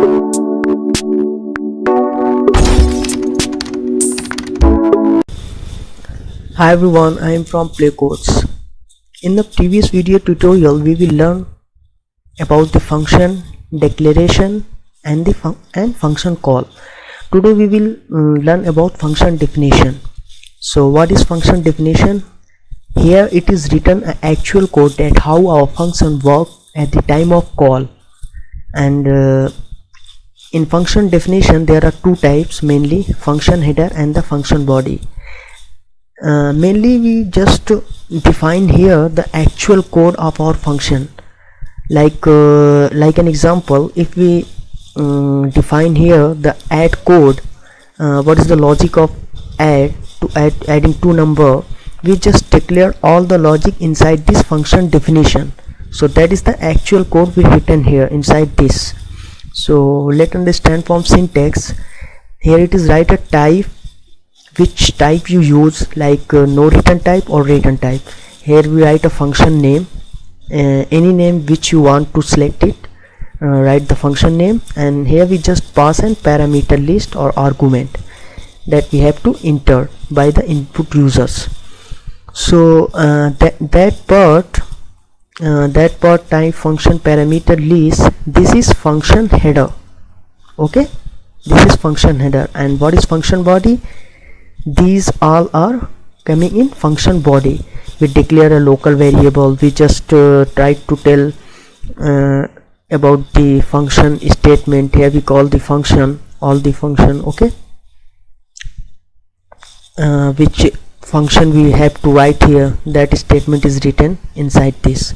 Hi everyone, I am from playCodes. In the previous video tutorial, we will learn about the function declaration and the function call. Today we will learn about function definition. So what is function definition? Here it is written an actual code that how our function work at the time of call. And in function definition there are two types, mainly function header and the function body. Mainly we just define here the actual code of our function, like an example. If we define here the add code, what is the logic of adding two number, we just declare all the logic inside this function definition. So that is the actual code we written here inside this. So let's understand from syntax. Here it is write a type, which type you use, like no return type or return type. Here we write a function name, any name which you want to select it, write the function name, and here we just pass an parameter list or argument that we have to enter by the input users. So that part type function parameter list, this is function header. Okay, this is function header. And what is function body? These all are coming in function body. We declare a local variable, we just try to tell about the function statement. Here we call the function, all the function. Okay, which function we have to write here, that statement is written inside this.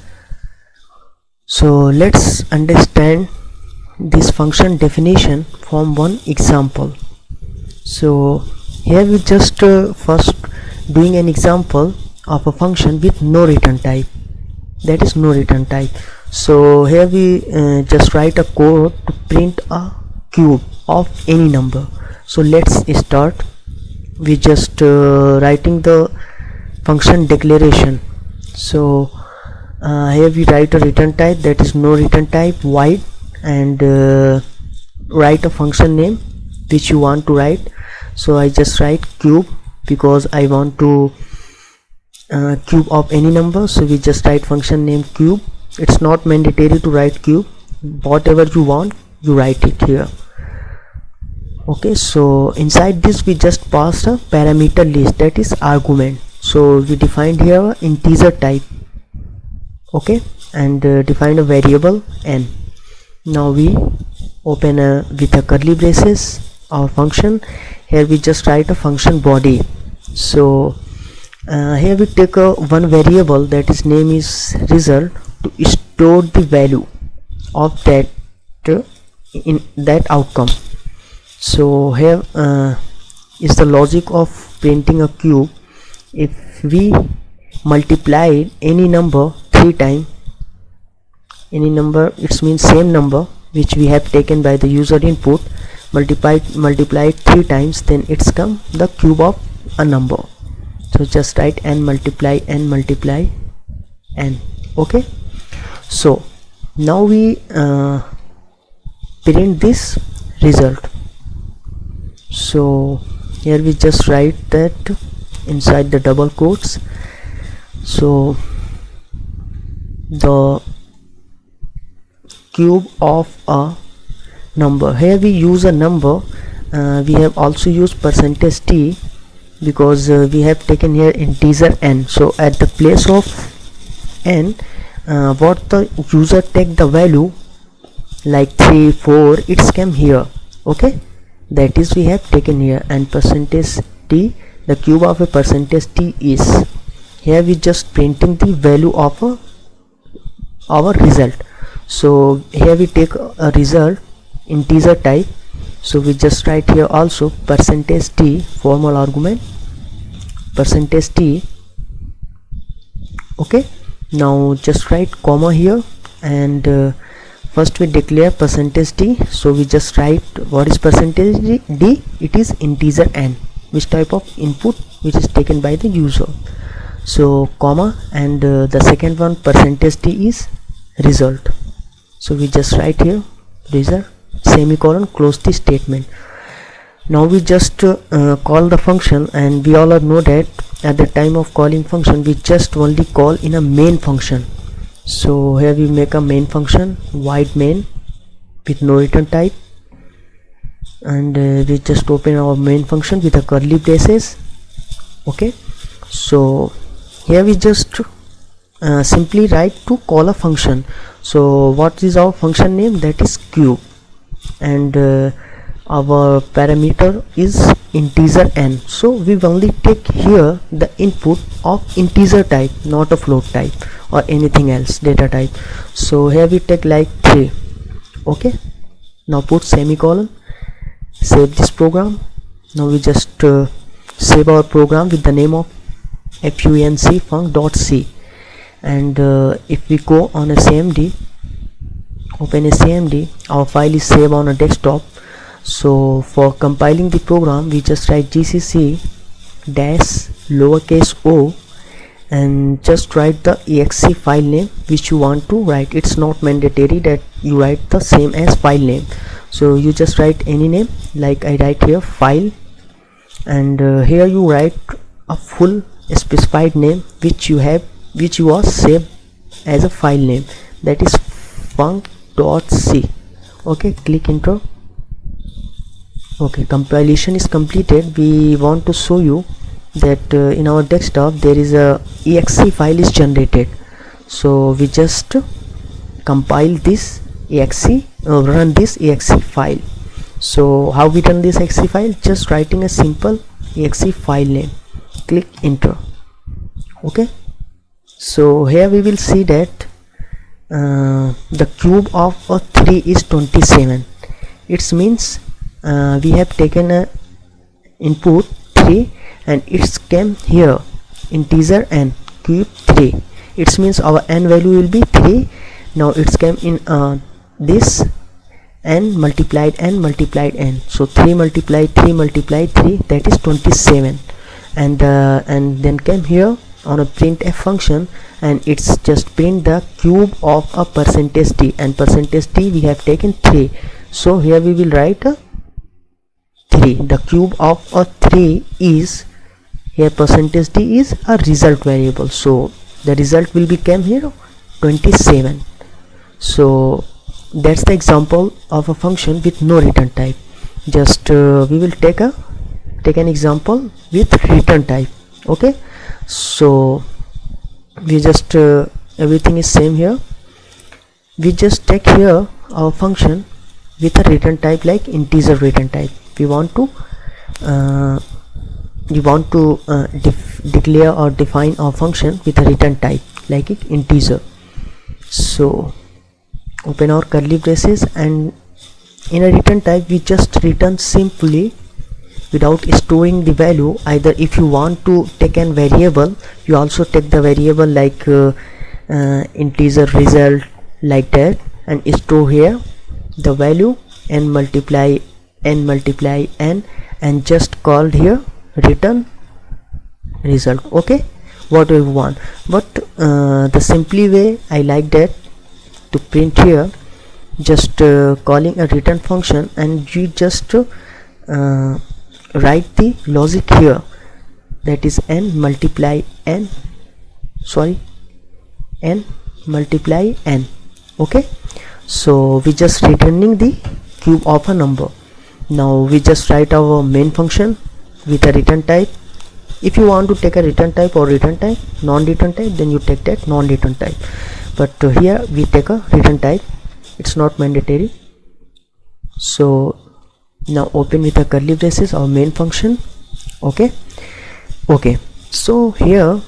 So let's understand this function definition from one example. So here we just first doing an example of a function with no return type, that is no return type. So here we just write a code to print a cube of any number. So let's start. We just writing the function declaration. So here we write a return type, that is no return type, void, and write a function name which you want to write. So I just write cube because I want to cube of any number. So we just write function name cube. It's not mandatory to write cube, whatever you want you write it here. Okay, so inside this we just pass a parameter list, that is argument. So we defined here integer type. Okay, and defined a variable n. Now we open with a curly braces our function. Here we just write a function body. So here we take one variable, that is name is result, to store the value of that in that outcome. So here is the logic of printing a cube. If we multiply any number 3 times, any number, it means same number which we have taken by the user input, multiply 3 times, then it's come the cube of a number. So just write n multiply n multiply n. Okay, so now we print this result. So here we just write that inside the double quotes. So the cube of a number, here we use a number. We have also used percentage %t because we have taken here integer n. So at the place of n, what the user take the value, like 3, 4, it's came here. Okay, that is we have taken here. And percentage %t, the cube of a percentage %t is, here we just printing the value of our result. So here we take a result integer type. So we just write here also percentage %t, formal argument percentage %t. Okay, now just write comma here, and first we declare percentage %t. So we just write what is percentage %d, it is integer n, which type of input which is taken by the user. So comma, and the second one percentage %t is result. So we just write here result semicolon, close the statement. Now we just call the function, and we all know that at the time of calling function we just only call in a main function. So here we make a main function, void main, with no return type, and we just open our main function with a curly braces. Okay, so here we just simply write to call a function. So what is our function name? That is cube, and our parameter is integer n. So we only take here the input of integer type, not a float type or anything else data type. So here we take like 3. Okay, now put semicolon, save this program. Now we just save our program with the name of func.c, and if we go on a cmd, open a cmd, our file is saved on a desktop. So for compiling the program we just write gcc dash lowercase o and just write the exe file name which you want to write. It's not mandatory that you write the same as file name, so you just write any name, like I write here file, and here you write a full specified name which you was saved as a file name, that is func.c. okay, click enter. Okay, compilation is completed. We want to show you that in our desktop there is a exe file is generated. So we just compile this exe, run this exe file. So how we run this exe file? Just writing a simple exe file name, click enter. Okay, so here we will see that the cube of a 3 is 27. It means we have taken a input 3 and it's came here integer n, cube 3. It means our n value will be 3. Now it's came in this n multiplied n, so 3 multiplied 3 multiplied 3, that is 27, and then came here on a printf function, and it's just print the cube of a %d, and %d we have taken 3. So here we will write a 3. The cube of a 3 is here, %d is a result variable, so the result will become here 27. So that's the example of a function with no return type. Just we will take an example with return type. Okay, so we just everything is same here. We just take here our function with a return type like integer return type. We want to declare or define our function with a return type like it integer. So open our curly braces, and in a return type we just return simply without storing the value. Either if you want to take an variable, you also take the variable like integer result like that, and store here the value n multiply n, and just called here return result. Okay, what we want, but the simply way I like that to print here, just calling a return function, and you just write the logic here, that is n multiply n. Okay, so we just returning the cube of a number. Now we just write our main function with a return type. If you want to take a return type or return type, non-return type, then you take that non-return type, but here we take a return type, it's not mandatory. So now open with a curly braces our main function. Okay, so here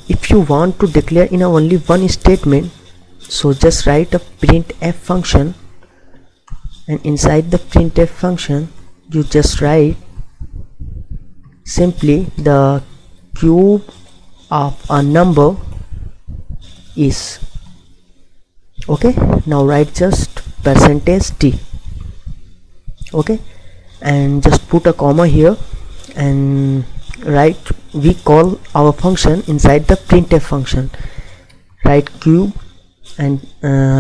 if you want to declare in a only one statement, so just write a printf function, and inside the printf function you just write simply the cube of a number is. Okay, now write just %d. Okay, and just put a comma here and write we call our function inside the printf function, write cube, and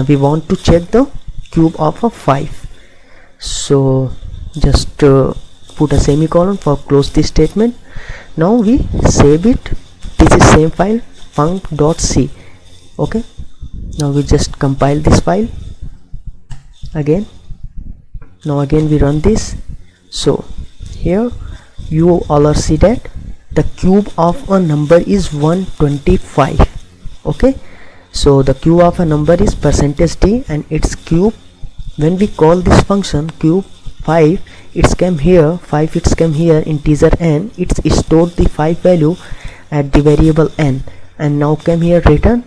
we want to check the cube of a 5. So just put a semicolon for close this statement. Now we save it. This is same file, func.c. okay, now we just compile this file again. Now again we run this. So here you all are see that the cube of a number is 125. okay, so the cube of a number is %d and its cube, when we call this function cube 5, it's came here 5, it's came here integer n, it's stored the 5 value at the variable n, and now came here return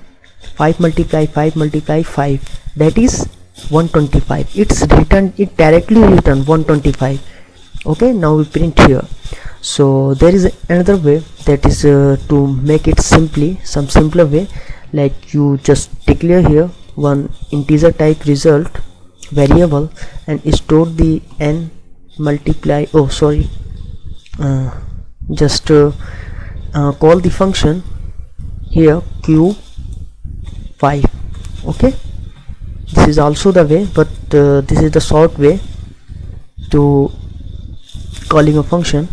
5 multiply 5 multiply 5, that is 125. It's returned, it directly return 125. okay, now we print here. So there is another way, that is to make it some simpler way, like you just declare here one integer type result variable and store the n multiply, just call the function here cube 5. okay, this is also the way, but this is the short way to calling a function.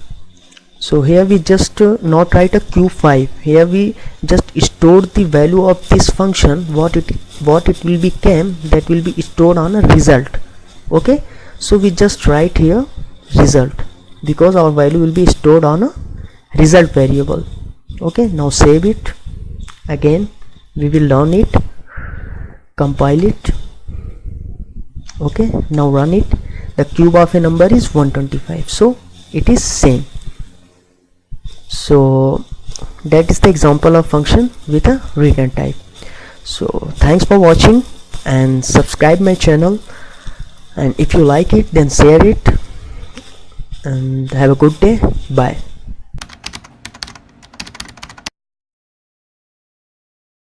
So here we just not write a cube 5, here we just store the value of this function, what it will become, that will be stored on a result. okay, so we just write here result because our value will be stored on a result variable. okay, now save it again, we will learn it, compile it. okay, now run it. The cube of a number is 125, so it is same. So that is the example of function with a return type. So thanks for watching and subscribe my channel, and if you like it then share it, and have a good day. Bye.